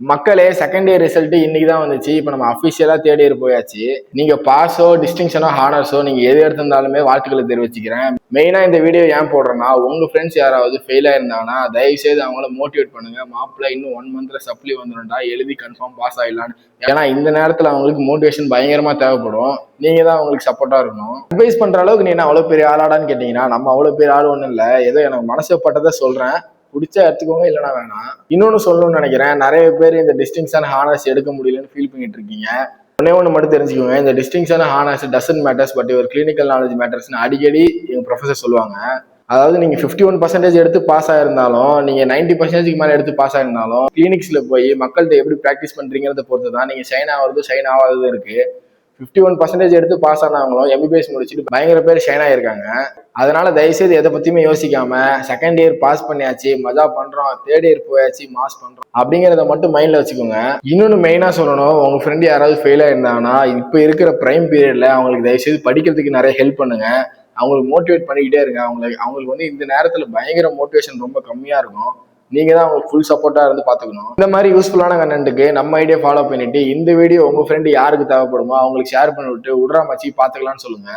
மக்களே second year result இன்னைக்கு தான் வந்துச்சு. இப்போ நம்ம அஃபிஷியலா தேர்ட் இயர் போயாச்சு. நீங்க பாஸோ டிஸ்டிங்ஷனோ ஹானர்ஸோ நீங்க எது எடுத்திருந்தாலுமே வாழ்த்துக்களை தெரிவிச்சுக்கிறேன். மெயினா இந்த வீடியோ ஏன் போடுறேன்னா, உங்க ஃப்ரெண்ட்ஸ் யாராவது ஃபெயில் ஆயிருந்தாங்கன்னா தயவு செய்து அவங்கள மோட்டிவேட் பண்ணுங்க. மாப்பிள்ள இன்னும் 1 மந்த்ல சப்ளி வந்துடும்டா, எழுதி கன்ஃபார்ம் பாஸ் ஆயிடலான்னு. ஏன்னா இந்த நேரத்துல அவங்களுக்கு மோட்டிவேஷன் பயங்கரமா தேவைப்படும். நீங்க தான் அவங்களுக்கு சப்போர்ட்டா இருக்கணும். அட்வைஸ் பண்ற அளவுக்கு நீ என்ன அவ்வளவு பெரிய ஆளாடான்னு கேட்டீங்கன்னா, நம்ம அவ்வளவு பெரிய ஆள் ஒன்றும் இல்லை. ஏதோ எனக்கு மனசப்பட்டதை சொல்றேன். பிடிச்சா எடுத்துக்கோங்க, இல்லைன்னா வேணாம். இன்னொன்னு சொல்லணும்னு நினைக்கிறேன், நிறைய பேர் இந்த டிஸ்டிங்ஷன் ஹானர்ஸ் எடுக்க முடியலன்னு ஃபீல் பண்ணிட்டு இருக்கீங்க. ஒன்று மட்டும் தெரிஞ்சுக்கோங்க, இந்த distinction honours doesn't matters but your clinical knowledge மேட்டர்ஸ்னு அடிக்கடி எங்க ப்ரொஃபசர் சொல்லுவாங்க. அதாவது நீங்க 51% எடுத்து பாஸ் ஆயிருந்தாலும், நீங்க 90% மேல எடுத்து பாஸ் ஆயிருந்தாலும், கிளினிக்ஸ்ல போய் மக்கள்கிட்ட எப்படி ப்ராக்டிஸ் பண்றீங்கிறத பொறுத்து தான் நீங்க ஷைன் ஆகிறது ஷைன் ஆகாதது இருக்கு. 51% எடுத்து பாஸ் ஆனவங்களும் எம்பிபிஎஸ் முடிச்சுட்டு பயங்கர பேர் ஷைன் ஆயிருக்காங்க. அதனால தயவுசெய்து எதை பத்தியுமே யோசிக்காம செகண்ட் இயர் பாஸ் பண்ணியாச்சு, மஜா பண்றோம், தேர்ட் இயர் போயாச்சு, மாஸ் பண்றோம் அப்படிங்கிறத மட்டும் மைண்ட்ல வச்சுக்கோங்க. இன்னொன்னு மெயினா சொல்லணும், உங்க ஃப்ரெண்ட் யாராவது ஃபெயில் ஆயிருந்தாங்கன்னா இப்ப இருக்கிற பிரைம் பீரியட்ல அவங்களுக்கு தயவுசெய்து படிக்கிறதுக்கு நிறைய ஹெல்ப் பண்ணுங்க. அவங்களுக்கு மோட்டிவேட் பண்ணிக்கிட்டே இருங்க. அவங்களுக்கு வந்து இந்த நேரத்துல பயங்கர மோட்டிவேஷன் ரொம்ப கம்மியா இருக்கும். நீங்க தான் அவங்களுக்கு ஃபுல் சப்போர்ட்டா இருந்து பாத்துக்கணும். இந்த மாதிரி யூஸ்ஃபுல்லான கண்டென்ட்டுக்கு நம்ம ஐடியா ஃபாலோ பண்ணிட்டு இந்த வீடியோ உங்க ஃப்ரெண்டு யாருக்கு தேவைப்படுமோ அவங்களுக்கு ஷேர் பண்ணி விட்டு விட்றா மச்சி பாத்துக்கலாம்னு சொல்லுங்க.